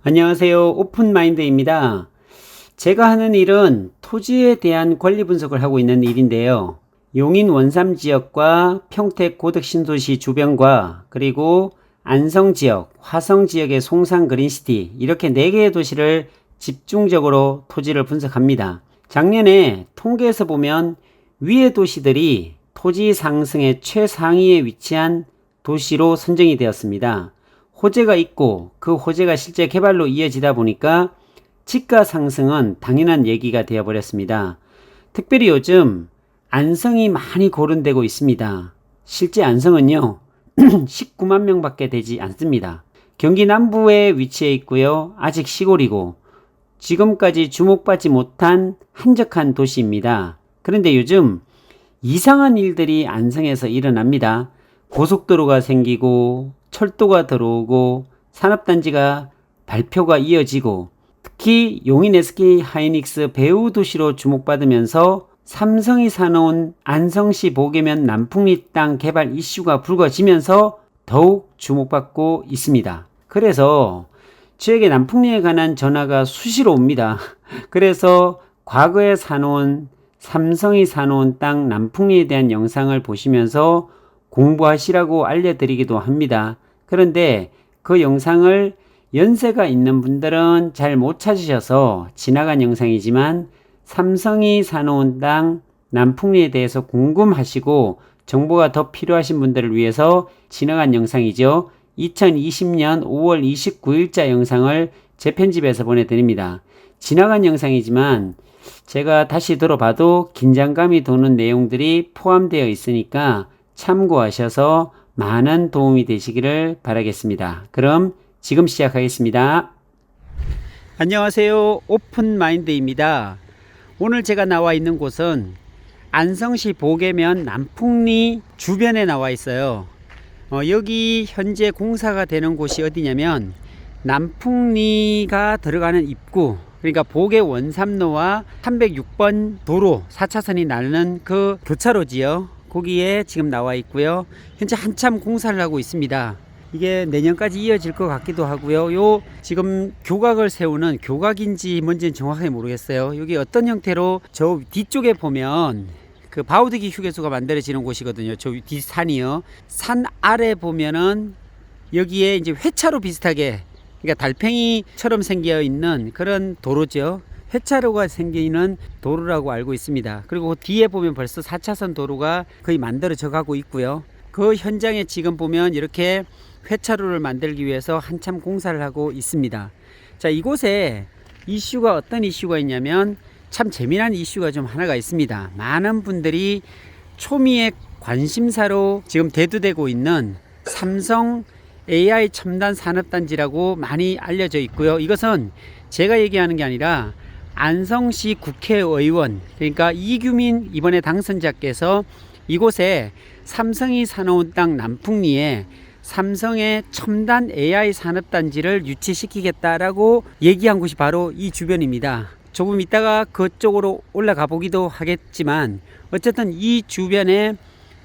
안녕하세요. 오픈마인드입니다. 제가 하는 일은 토지에 대한 권리 분석을 하고 있는 일인데요. 용인 원삼 지역과 평택 고덕 신도시 주변과 그리고 안성 지역, 화성 지역의 송산 그린시티 이렇게 4개의 도시를 집중적으로 토지를 분석합니다. 작년에 통계에서 보면 위의 도시들이 토지 상승의 최상위에 위치한 도시로 선정이 되었습니다. 호재가 있고 그 호재가 실제 개발로 이어지다 보니까 집가 상승은 당연한 얘기가 되어버렸습니다. 특별히 요즘 안성이 많이 거론되고 있습니다. 실제 안성은요 19만 명밖에 되지 않습니다. 경기 남부에 위치해 있고요. 아직 시골이고 지금까지 주목받지 못한 한적한 도시입니다. 그런데 요즘 이상한 일들이 안성에서 일어납니다. 고속도로가 생기고 철도가 들어오고 산업단지가 발표가 이어지고 특히 용인 SK 하이닉스 배후 도시로 주목받으면서 삼성이 사놓은 안성시 보계면 남풍리 땅 개발 이슈가 불거지면서 더욱 주목받고 있습니다. 그래서 저에게 남풍리에 관한 전화가 수시로 옵니다. 그래서 과거에 사놓은 삼성이 사놓은 땅 남풍리에 대한 영상을 보시면서 공부하시라고 알려드리기도 합니다. 그런데 그 영상을 연세가 있는 분들은 잘 못 찾으셔서 지나간 영상이지만 삼성이 사놓은 땅 남풍리에 대해서 궁금하시고 정보가 더 필요하신 분들을 위해서 지나간 영상이죠. 2020년 5월 29일자 영상을 재편집해서 보내드립니다. 지나간 영상이지만 제가 다시 들어봐도 긴장감이 도는 내용들이 포함되어 있으니까 참고하셔서 많은 도움이 되시기를 바라겠습니다. 그럼 지금 시작하겠습니다. 안녕하세요. 오픈마인드입니다. 오늘 제가 나와 있는 곳은 안성시 보계면 남풍리 주변에 나와 있어요. 여기 현재 공사가 되는 곳이 어디냐면 남풍리가 들어가는 입구, 그러니까 보계 원삼로와 306번 도로 4차선이 나르는 그 교차로지요. 거기에 지금 나와 있고요. 현재 한참 공사를 하고 있습니다. 이게 내년까지 이어질 것 같기도 하고요. 요 지금 교각을 세우는 교각인지 뭔지는 정확하게 모르겠어요. 여기 어떤 형태로 저 뒤쪽에 보면 그 바우드기 휴게소가 만들어지는 곳이거든요. 저 뒷산이요. 산 아래 보면은 여기에 이제 회차로 비슷하게, 그러니까 달팽이처럼 생겨 있는 그런 도로죠. 회차로가 생기는 도로라고 알고 있습니다. 그리고 뒤에 보면 벌써 4차선 도로가 거의 만들어져 가고 있고요. 그 현장에 지금 보면 이렇게 회차로를 만들기 위해서 한참 공사를 하고 있습니다. 자, 이곳에 이슈가 어떤 이슈가 있냐면 참 재미난 이슈가 좀 하나가 있습니다. 많은 분들이 초미의 관심사로 지금 대두되고 있는 삼성 AI 첨단 산업단지라고 많이 알려져 있고요. 이것은 제가 얘기하는 게 아니라 안성시 국회의원, 그러니까 이규민 이번에 당선자께서 이곳에 삼성이 사놓은 땅 남풍리에 삼성의 첨단 AI 산업단지를 유치시키겠다라고 얘기한 곳이 바로 이 주변입니다. 조금 이따가 그쪽으로 올라가 보기도 하겠지만 어쨌든 이 주변에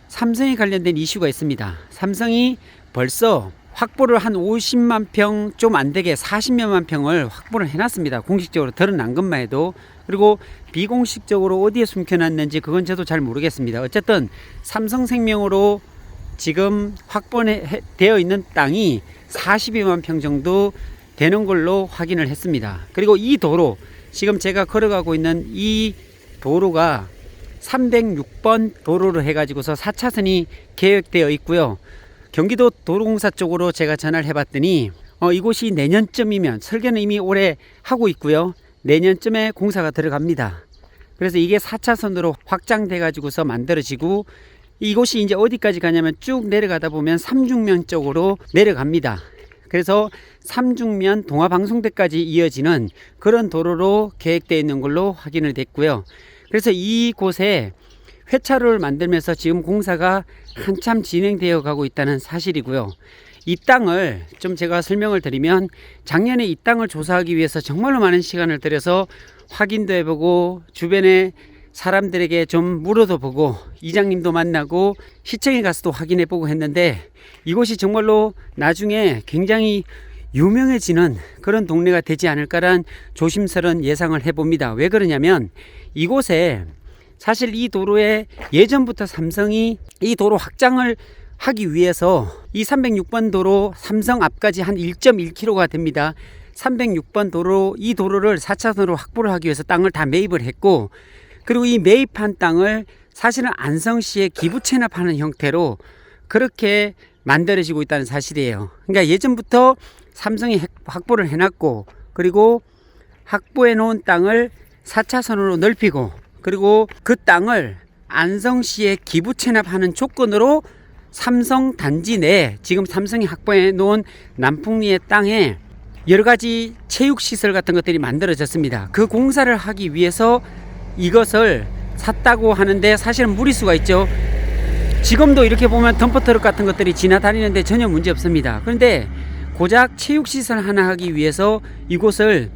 삼성에 관련된 이슈가 있습니다. 삼성이 벌써 확보를 한 50만 평 좀 안되게 40몇만 평을 확보를 해놨습니다. 공식적으로 드러난 것만 해도. 그리고 비공식적으로 어디에 숨겨놨는지 그건 저도 잘 모르겠습니다. 어쨌든 삼성생명으로 지금 확보되어 있는 땅이 42만 평 정도 되는 걸로 확인을 했습니다. 그리고 이 도로, 지금 제가 걸어가고 있는 이 도로가 306번 도로로 해가지고서 4차선이 계획되어 있고요. 경기도 도로공사 쪽으로 제가 전화를 해봤더니 이곳이 내년쯤이면, 설계는 이미 올해 하고 있고요, 내년쯤에 공사가 들어갑니다. 그래서 이게 4차선으로 확장돼 가지고서 만들어지고 이곳이 이제 어디까지 가냐면 쭉 내려가다 보면 삼중면 쪽으로 내려갑니다. 그래서 삼중면 동화방송대까지 이어지는 그런 도로로 계획되어 있는 걸로 확인을 됐고요. 그래서 이곳에 회차로를 만들면서 지금 공사가 한참 진행되어 가고 있다는 사실이고요. 이 땅을 좀 제가 설명을 드리면, 작년에 이 땅을 조사하기 위해서 정말로 많은 시간을 들여서 확인도 해보고 주변에 사람들에게 좀 물어도 보고 이장님도 만나고 시청에 가서도 확인해 보고 했는데, 이곳이 정말로 나중에 굉장히 유명해지는 그런 동네가 되지 않을까란 조심스러운 예상을 해봅니다. 왜 그러냐면 이곳에 사실 이 도로에 예전부터 삼성이 이 도로 확장을 하기 위해서 이 306번 도로 삼성 앞까지 한 1.1km가 됩니다. 306번 도로, 이 도로를 4차선으로 확보를 하기 위해서 땅을 다 매입을 했고, 그리고 이 매입한 땅을 사실은 안성시에 기부 체납하는 형태로 그렇게 만들어지고 있다는 사실이에요. 그러니까 예전부터 삼성이 확보를 해놨고, 그리고 확보해 놓은 땅을 4차선으로 넓히고, 그리고 그 땅을 안성시에 기부 체납하는 조건으로 삼성 단지 내 지금 삼성이 확보해 놓은 남풍리의 땅에 여러 가지 체육시설 같은 것들이 만들어졌습니다. 그 공사를 하기 위해서 이것을 샀다고 하는데 사실은 무리수가 있죠. 지금도 이렇게 보면 덤퍼트럭 같은 것들이 지나다니는데 전혀 문제 없습니다. 그런데 고작 체육시설 하나 하기 위해서 이곳을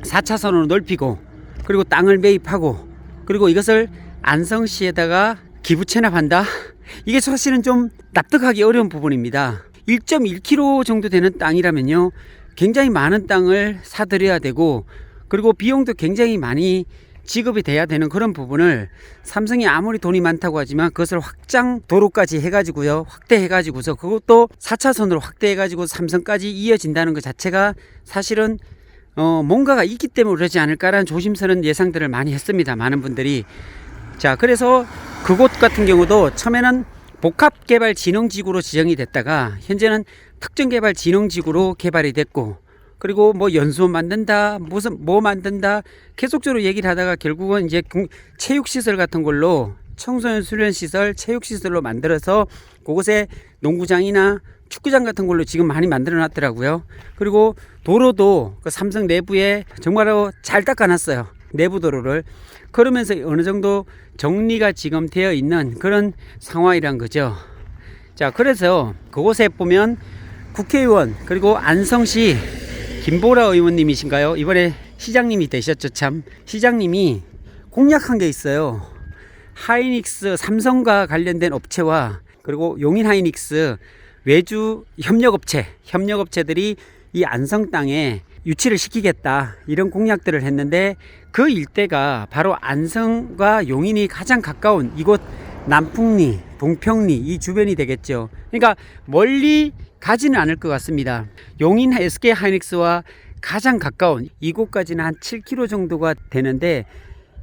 4차선으로 넓히고, 그리고 땅을 매입하고, 그리고 이것을 안성시에다가 기부 체납한다? 이게 사실은 좀 납득하기 어려운 부분입니다. 1.1km 정도 되는 땅이라면요, 굉장히 많은 땅을 사들여야 되고, 그리고 비용도 굉장히 많이 지급이 돼야 되는 그런 부분을 삼성이 아무리 돈이 많다고 하지만 그것을 확장 도로까지 해가지고요, 확대해가지고서 그것도 4차선으로 확대해가지고 삼성까지 이어진다는 것 자체가 사실은 뭔가가 있기 때문에 그러지 않을까라는 조심스러운 예상들을 많이 했습니다. 많은 분들이. 자, 그래서 그곳 같은 경우도 처음에는 복합개발진흥지구로 지정이 됐다가 현재는 특정개발진흥지구로 개발이 됐고, 그리고 뭐 연수원 만든다, 무슨 뭐 만든다 계속적으로 얘기를 하다가 결국은 이제 체육시설 같은 걸로, 청소년 수련시설, 체육시설로 만들어서 그곳에 농구장이나 축구장 같은 걸로 지금 많이 만들어 놨더라고요. 그리고 도로도 그 삼성 내부에 정말로 잘 닦아놨어요. 내부 도로를. 그러면서 어느 정도 정리가 지금 되어 있는 그런 상황이란 거죠. 자, 그래서 그곳에 보면 국회의원, 그리고 안성시 김보라 의원님이신가요? 이번에 시장님이 되셨죠. 참, 시장님이 공약한 게 있어요. 하이닉스, 삼성과 관련된 업체와 그리고 용인 하이닉스 외주 협력업체들이 이 안성 땅에 유치를 시키겠다, 이런 공약들을 했는데, 그 일대가 바로 안성과 용인이 가장 가까운 이곳 남풍리, 동평리 이 주변이 되겠죠. 그러니까 멀리 가지는 않을 것 같습니다. 용인 SK 하이닉스와 가장 가까운 이곳까지는 한 7km 정도가 되는데,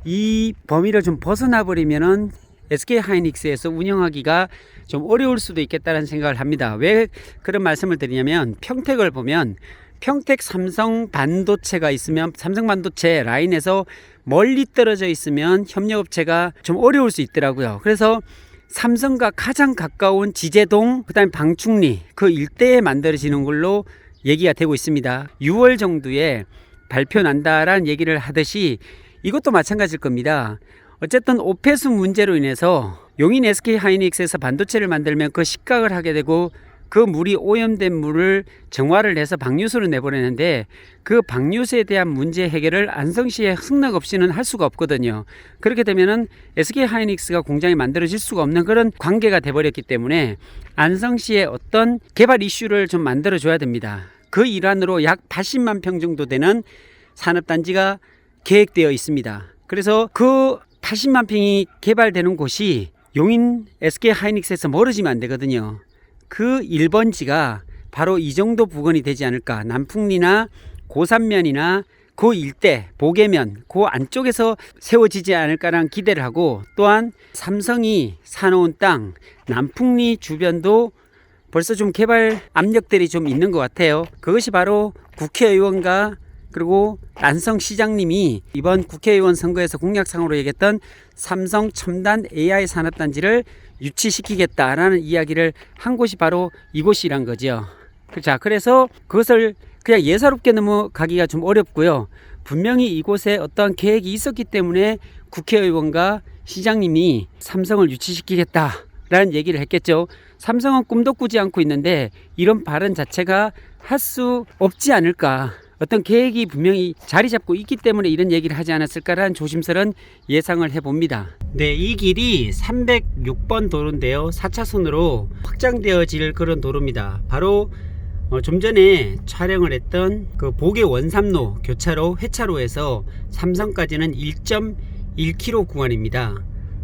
이 범위를 좀 벗어나 버리면은 SK 하이닉스에서 운영하기가 좀 어려울 수도 있겠다는 생각을 합니다. 왜 그런 말씀을 드리냐면, 평택을 보면 평택 삼성 반도체가 있으면 삼성 반도체 라인에서 멀리 떨어져 있으면 협력업체가 좀 어려울 수 있더라고요. 그래서 삼성과 가장 가까운 지제동, 그다음에 방충리 그 일대에 만들어지는 걸로 얘기가 되고 있습니다. 6월 정도에 발표 난다라는 얘기를 하듯이 이것도 마찬가지일 겁니다. 어쨌든 오페수 문제로 인해서 용인 SK 하이닉스에서 반도체를 만들면 그 식각을 하게 되고, 그 물이 오염된 물을 정화를 해서 방류수로 내보내는데, 그 방류수에 대한 문제 해결을 안성시에 승낙 없이는 할 수가 없거든요. 그렇게 되면은 SK 하이닉스가 공장이 만들어질 수가 없는 그런 관계가 돼버렸기 때문에 안성시에 어떤 개발 이슈를 좀 만들어줘야 됩니다. 그 일환으로 약 80만 평 정도 되는 산업단지가 계획되어 있습니다. 그래서 그 80만 평이 개발되는 곳이 용인 SK 하이닉스에서 멀어지면 안 되거든요. 그 1번지가 바로 이 정도 부근이 되지 않을까. 남풍리나 고산면이나 그 일대, 보계면 그 안쪽에서 세워지지 않을까라는 기대를 하고, 또한 삼성이 사놓은 땅 남풍리 주변도 벌써 좀 개발 압력들이 좀 있는 것 같아요. 그것이 바로 국회의원과 그리고 안성시장님이 이번 국회의원 선거에서 공약상으로 얘기했던 삼성 첨단 AI 산업단지를 유치시키겠다라는 이야기를 한 곳이 바로 이곳이란 거죠. 자, 그래서 그것을 그냥 예사롭게 넘어가기가 좀 어렵고요. 분명히 이곳에 어떤 계획이 있었기 때문에 국회의원과 시장님이 삼성을 유치시키겠다라는 얘기를 했겠죠. 삼성은 꿈도 꾸지 않고 있는데 이런 발언 자체가 할 수 없지 않을까. 어떤 계획이 분명히 자리 잡고 있기 때문에 이런 얘기를 하지 않았을까라는 조심스러운 예상을 해봅니다. 네, 이 길이 306번 도로인데요. 4차선으로 확장되어질 그런 도로입니다. 바로 좀 전에 촬영을 했던 그 보계 원삼로 교차로 회차로에서 삼성까지는 1.1km 구간입니다.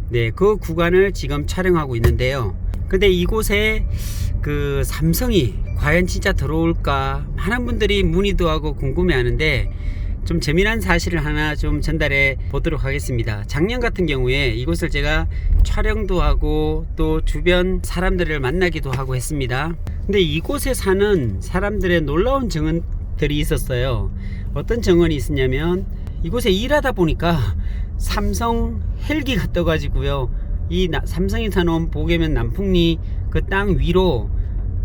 네, 그 구간을 지금 촬영하고 있는데요. 근데 이곳에 그 삼성이 과연 진짜 들어올까 많은 분들이 문의도 하고 궁금해 하는데, 좀 재미난 사실을 하나 좀 전달해 보도록 하겠습니다. 작년 같은 경우에 이곳을 제가 촬영도 하고 또 주변 사람들을 만나기도 하고 했습니다. 근데 이곳에 사는 사람들의 놀라운 증언들이 있었어요. 어떤 증언이 있었냐면, 이곳에 일하다 보니까 삼성 헬기가 떠가지고요, 이 삼성이 사놓은 보게면 남풍리 그 땅 위로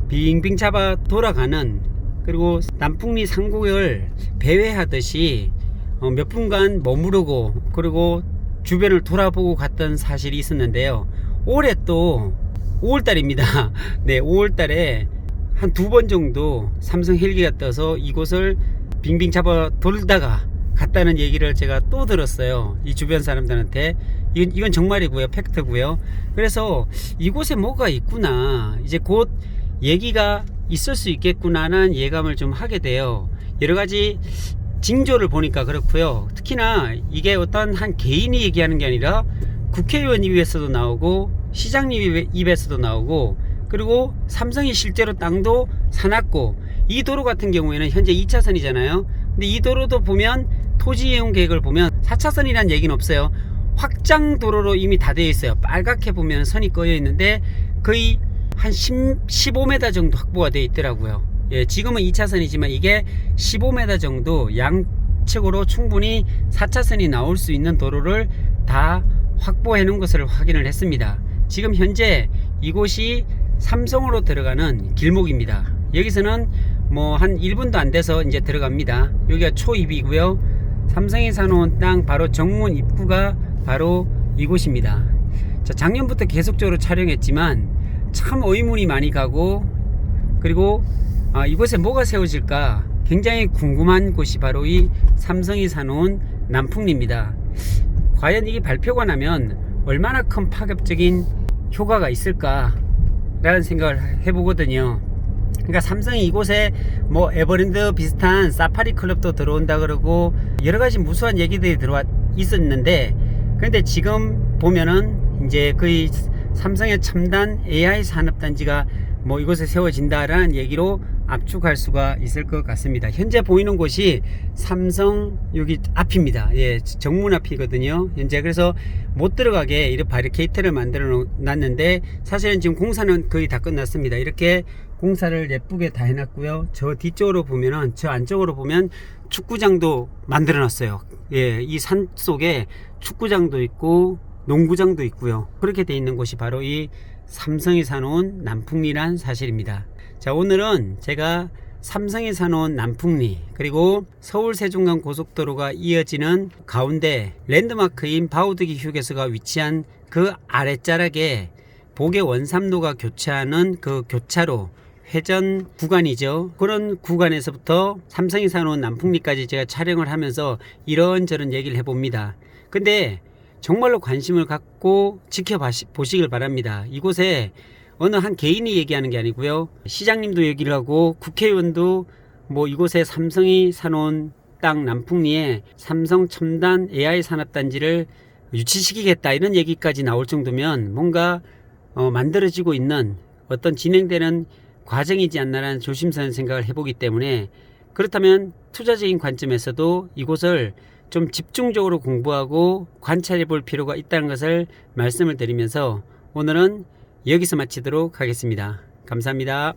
빙빙 잡아 돌아가는, 그리고 남풍리 상국을 배회하듯이 몇 분간 머무르고 그리고 주변을 돌아보고 갔던 사실이 있었는데요. 올해 또 5월달입니다. 네, 5월달에 한 2번 정도 삼성 헬기가 떠서 이곳을 빙빙 잡아 돌다가 갔다는 얘기를 제가 또 들었어요. 이 주변 사람들한테. 이건 정말이고요, 팩트고요. 그래서 이곳에 뭐가 있구나, 이제 곧 얘기가 있을 수 있겠구나라는 예감을 좀 하게 돼요. 여러가지 징조를 보니까 그렇고요. 특히나 이게 어떤 한 개인이 얘기하는 게 아니라 국회의원 입에서도 나오고 시장님 입에서도 나오고, 그리고 삼성이 실제로 땅도 사놨고, 이 도로 같은 경우에는 현재 2차선이잖아요 근데 이 도로도 보면 토지 이용 계획을 보면 4차선이란 얘기는 없어요. 확장 도로로 이미 다 되어 있어요. 빨갛게 보면 선이 꺼여 있는데 거의 한 15m 정도 확보가 되어 있더라고요. 예, 지금은 2차선이지만 이게 15m 정도 양측으로 충분히 4차선이 나올 수 있는 도로를 다 확보해 놓은 것을 확인을 했습니다. 지금 현재 이곳이 삼성으로 들어가는 길목입니다. 여기서는 뭐 한 1분도 안 돼서 이제 들어갑니다. 여기가 초입이고요. 삼성이 사놓은 땅 바로 정문 입구가 바로 이곳입니다. 자, 작년부터 계속적으로 촬영했지만 참 의문이 많이 가고, 그리고 이곳에 뭐가 세워질까 굉장히 궁금한 곳이 바로 이 삼성이 사놓은 남풍리입니다. 과연 이게 발표가 나면 얼마나 큰 파격적인 효과가 있을까 라는 생각을 해보거든요. 그러니까 삼성이 이곳에 뭐 에버랜드 비슷한 사파리 클럽도 들어온다 그러고 여러가지 무수한 얘기들이 들어와 있었는데, 근데 지금 보면은 이제 거의 삼성의 첨단 AI 산업단지가 뭐 이곳에 세워진다라는 얘기로 압축할 수가 있을 것 같습니다. 현재 보이는 곳이 삼성 여기 앞입니다. 예, 정문 앞이거든요. 현재 그래서 못 들어가게 이렇게 바리케이트를 만들어 놨는데, 사실은 지금 공사는 거의 다 끝났습니다. 이렇게 공사를 예쁘게 다 해놨고요. 저 뒤쪽으로 보면은, 저 안쪽으로 보면 축구장도 만들어 놨어요. 예, 이 산 속에 축구장도 있고 농구장도 있고요. 그렇게 돼 있는 곳이 바로 이 삼성이 사놓은 남풍리란 사실입니다. 자, 오늘은 제가 삼성이 사놓은 남풍리, 그리고 서울 세종간 고속도로가 이어지는 가운데 랜드마크인 바우드기 휴게소가 위치한 그 아랫자락에 보계 원삼로가 교차하는 그 교차로 회전 구간이죠. 그런 구간에서부터 삼성이 사놓은 남풍리까지 제가 촬영을 하면서 이런저런 얘기를 해봅니다. 근데 정말로 관심을 갖고 지켜보시길 바랍니다. 이곳에 어느 한 개인이 얘기하는 게 아니고요, 시장님도 얘기를 하고 국회의원도 뭐 이곳에 삼성이 사놓은 땅 남풍리에 삼성 첨단 AI 산업단지를 유치시키겠다 이런 얘기까지 나올 정도면 뭔가 만들어지고 있는 어떤 진행되는 과정이지 않나라는 조심스러운 생각을 해보기 때문에, 그렇다면 투자적인 관점에서도 이곳을 좀 집중적으로 공부하고 관찰해 볼 필요가 있다는 것을 말씀을 드리면서 오늘은 여기서 마치도록 하겠습니다. 감사합니다.